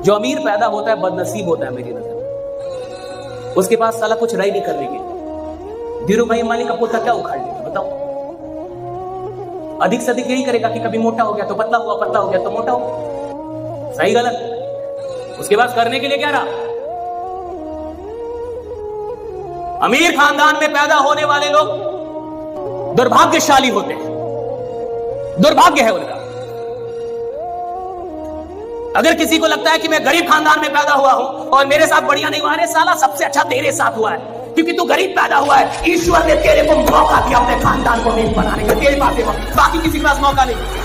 जो अमीर पैदा होता है बदनसीब होता है मेरी नजर में। उसके पास साला कुछ रह नहीं करने के। धीरू भाई अंबानी का पोता क्या उखाड़ लेगा बताओ? अधिक से अधिक यही करेगा कि कभी मोटा हो गया तो पतला हुआ, पतला हो गया तो मोटा हो। सही गलत? उसके पास करने के लिए क्या रहा? अमीर खानदान में पैदा होने वाले लोग दुर्भाग्यशाली होते हैं, दुर्भाग्य है उनका। अगर किसी को लगता है कि मैं गरीब खानदान में पैदा हुआ हूं और मेरे साथ बढ़िया नहीं हुआ, अरे साला सबसे अच्छा तेरे साथ हुआ है, क्योंकि तू गरीब पैदा हुआ है। ईश्वर ने तेरे को मौका दिया अपने खानदान को नेक बनाने का, तेरे पास है, बाकी किसी के पास मौका नहीं।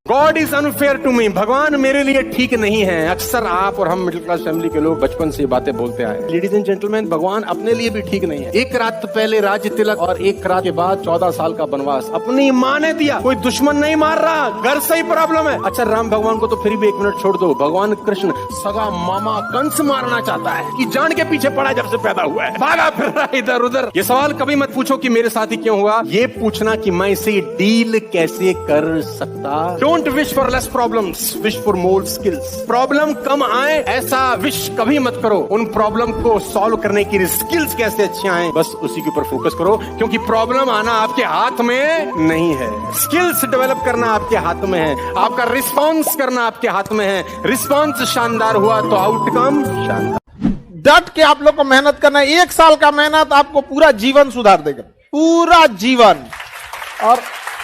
God is unfair to me, भगवान मेरे लिए ठीक नहीं है। अक्सर आप और हम मिडिल क्लास फैमिली के लोग बचपन से बातें बोलते आए। लेडीज एंड जेंटलमैन, भगवान अपने लिए भी ठीक नहीं है। एक रात पहले राज्य तिलक और एक रात के बाद 14 साल का वनवास अपनी माँ ने दिया। कोई दुश्मन नहीं मार रहा, घर से ही प्रॉब्लम है। अच्छा, राम भगवान को तो फिर भी 1 मिनट छोड़ दो, भगवान कृष्ण सगा मामा कंस मारना चाहता है कि जान के पीछे पड़ा जब से पैदा हुआ है, भागा फिर रहा है इधर उधर। ये सवाल कभी मत पूछो कि मेरे साथ ही क्यों हुआ, ये पूछना कि मैं इसे डील कैसे कर सकता। Don't wish for less problems, wish for more skills. Problem कम आए ऐसा विश कभी मत करो, उन प्रॉब्लम को सॉल्व करने की स्किल्स कैसे अच्छी आए बस उसी के ऊपर फोकस करो, क्योंकि प्रॉब्लम आना आपके हाथ में नहीं है, स्किल्स डेवलप करना आपके हाथ में है, आपका रिस्पॉन्स करना आपके हाथ में है। रिस्पॉन्स शानदार हुआ तो आउटकम शानदार। डट के आप लोग को मेहनत करना है। 1 साल का मेहनत आपको पूरा जीवन सुधार देगा, पूरा जीवन। और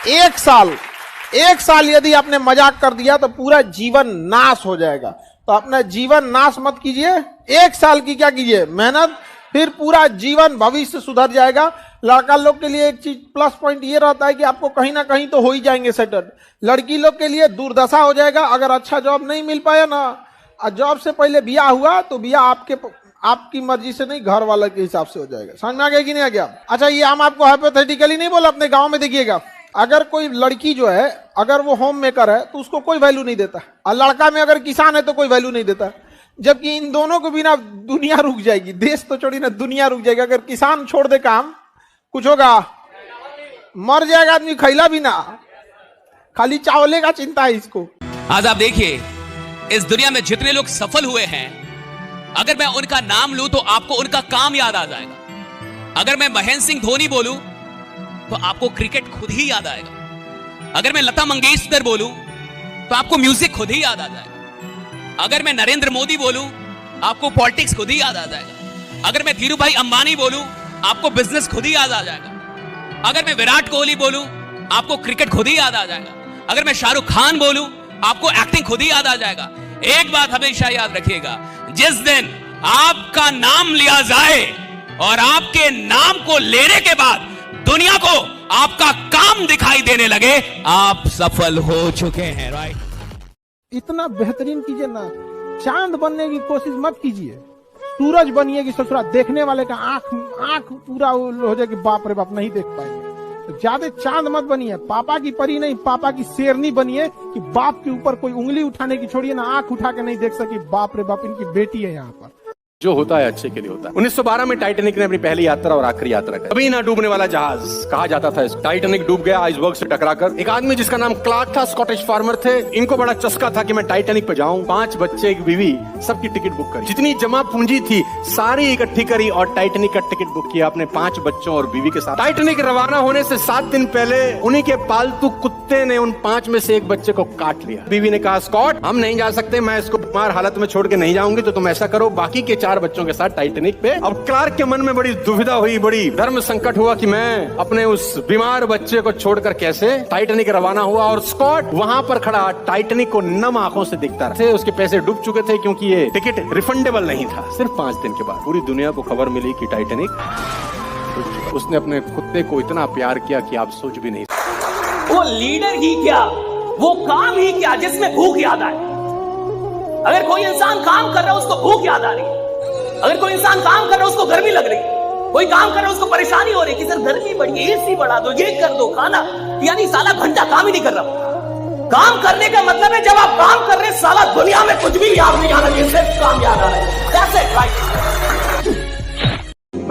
1 साल यदि आपने मजाक कर दिया तो पूरा जीवन नाश हो जाएगा। तो अपना जीवन नाश मत कीजिए। 1 साल की क्या कीजिए मेहनत, फिर पूरा जीवन भविष्य सुधर जाएगा। लड़का लोग के लिए एक चीज प्लस पॉइंट ये रहता है कि आपको कहीं ना कहीं तो हो ही जाएंगे सेटल। लड़की लोग के लिए दुर्दशा हो जाएगा अगर अच्छा जॉब नहीं मिल पाया ना, और जॉब से पहले ब्याह हुआ तो ब्याह आपकी मर्जी से नहीं, घर वाला के हिसाब से हो जाएगा। समझ में आ गया कि नहीं आ गया? अच्छा, ये हम आपको हाइपोथेटिकली नहीं बोला, अपने गांव में देखिएगा, अगर कोई लड़की जो है अगर वो होम मेकर है तो उसको कोई वैल्यू नहीं देता, और लड़का में अगर किसान है तो कोई वैल्यू नहीं देता। जबकि इन दोनों को बिना दुनिया रुक जाएगी, देश तो छोड़ी ना दुनिया रुक जाएगी। अगर किसान छोड़ दे काम, कुछ होगा? मर जाएगा आदमी, खैला भी ना, खाली चावले का चिंता है इसको। आज आप देखिए इस दुनिया में जितने लोग सफल हुए हैं, अगर मैं उनका नाम लूं तो आपको उनका काम याद आ जाएगा। अगर मैं महेंद्र सिंह धोनी बोलूं तो आपको क्रिकेट खुद ही याद आएगा। अगर मैं लता मंगेशकर बोलूं तो आपको म्यूजिक खुद ही याद आ जाएगा। अगर मैं नरेंद्र मोदी बोलूं आपको पॉलिटिक्स खुद ही याद आ जाएगा। अगर मैं धीरू भाई अंबानी बोलूं आपको बिजनेस खुद ही याद आ जाएगा। अगर मैं विराट कोहली बोलूं आपको क्रिकेट खुद ही याद आ जाएगा। अगर मैं शाहरुख खान बोलूं आपको एक्टिंग खुद ही याद आ जाएगा। एक बात हमेशा याद रखिएगा, जिस दिन आपका नाम लिया जाए और आपके नाम को लेने के बाद दुनिया को आपका काम दिखाई देने लगे, आप सफल हो चुके हैं। राइट? इतना बेहतरीन कीजिए ना, चांद बनने की कोशिश मत कीजिए, सूरज बनिए कि ससुरा देखने वाले का आंख पूरा हो जाए कि बाप रे बाप नहीं देख पाएंगे। तो ज्यादा चांद मत बनिए, पापा की परी नहीं पापा की शेरनी बनिए कि बाप के ऊपर कोई उंगली उठाने की छोड़िए ना, आंख उठा के नहीं देख सकी बाप रे बाप इनकी बेटी है यहाँ पर। जो होता है अच्छे के लिए होता है। 1912 में टाइटैनिक ने अपनी पहली यात्रा और आखिरी यात्रा की। कभी ना डूबने वाला जहाज कहा जाता था इसको। टाइटैनिक डूब गया आइसबर्ग से टकराकर। एक आदमी जिसका नाम क्लार्क था, स्कॉटिश फार्मर थे, इनको बड़ा चस्का था कि मैं टाइटैनिक पे जाऊं। 5 बच्चे, एक बीवी, सबकी टिकट बुक करी। जितनी जमा पूंजी थी सारी इकट्ठी करी और टाइटैनिक का टिकट बुक किया अपने 5 बच्चों और बीवी के साथ। टाइटैनिक रवाना होने से 7 दिन पहले उन्हीं के पालतू कुत्ते ने उन 5 में से एक बच्चे को काट लिया। बीवी ने कहा, स्कॉट हम नहीं जा सकते, मैं इसको बीमार हालत में छोड़ के नहीं जाऊंगी, तो तुम ऐसा करो बाकी के 4 बच्चों के साथ टाइटैनिक पे। अब क्लार्क के मन में बड़ी दुविधा हुई, बड़ी धर्म संकट हुआ कि मैं अपने उस बीमार बच्चे को छोड़कर कैसे। टाइटैनिक रवाना हुआ और स्कॉट वहां पर खड़ा टाइटैनिक को नम आंखों से देखता रहा। उसके पैसे डूब चुके थे क्योंकि ये टिकट रिफंडेबल नहीं था। सिर्फ 5 दिन के बाद पूरी दुनिया को खबर मिली कि टाइटैनिक। उसने अपने कुत्ते को इतना प्यार किया कि आप सोच भी नहीं। वो लीडर ही क्या, वो काम ही क्या जिसमें भूख याद आए। अगर कोई इंसान काम कर रहा है उसको भूख याद आ रही है, अगर कोई इंसान काम कर रहा है उसको गर्मी लग रही है, कोई काम कर रहा है उसको परेशानी हो रही है कि सर गर्मी बढ़ी है, एसी बढ़ा दो, ये कर दो, खाना, यानी साला घंटा काम ही नहीं कर रहा। काम करने का मतलब है जब आप काम कर रहे हैं साला दुनिया में कुछ भी याद नहीं आ रहा है, सिर्फ काम याद आ रहा है। That's it, right?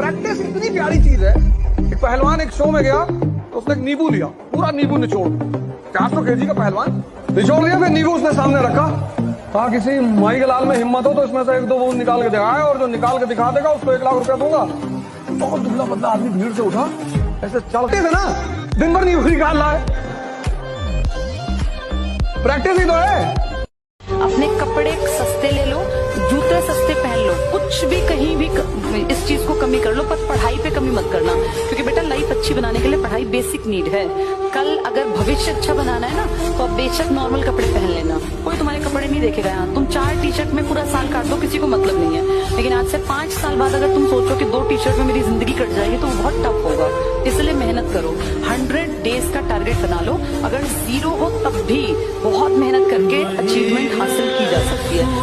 प्रैक्टिस इतनी प्यारी चीज है। एक पहलवान एक शो में गया तो उसने एक नींबू लिया, पूरा नींबू निचोड़, 400 kg का पहलवान निचोड़ लिया, फिर नींबू उसने सामने रखा, कहा किसी माई के लाल में हिम्मत हो तो इसमें से 1-2 बूंद निकाल के दिखाए, और जो निकाल के दिखा देगा उसको 1 लाख रुपया दूंगा। बहुत दुबला पतला आदमी भीड़ से उठा, ऐसे चलते थे ना, दिन भर नींबू निकाल रहा है, प्रैक्टिस ही तो है। अपने कपड़े सस्ते ले लो, जूते सस्ते पहन लो, कुछ भी कहीं भी इस चीज को कमी कर लो, पर पढ़ाई पे कमी मत करना, क्योंकि बेटा लाइफ अच्छी बनाने के लिए पढ़ाई बेसिक नीड है। कल अगर भविष्य अच्छा बनाना है ना, तो अब बेशक नॉर्मल कपड़े पहन लेना, कोई तुम्हारे कपड़े नहीं देखेगा। यहाँ तुम 4 टी-शर्ट में पूरा साल काट दो, किसी को मतलब नहीं है, लेकिन आज से 5 साल बाद अगर तुम सोचो कि 2 टी-शर्ट में मेरी जिंदगी कट जाएगी, तो बहुत टफ होगा। इसलिए मेहनत करो, 100 डेज का टारगेट बना लो, अगर 0 हो तब भी बहुत मेहनत करके अचीवमेंट हासिल की जा सकती है।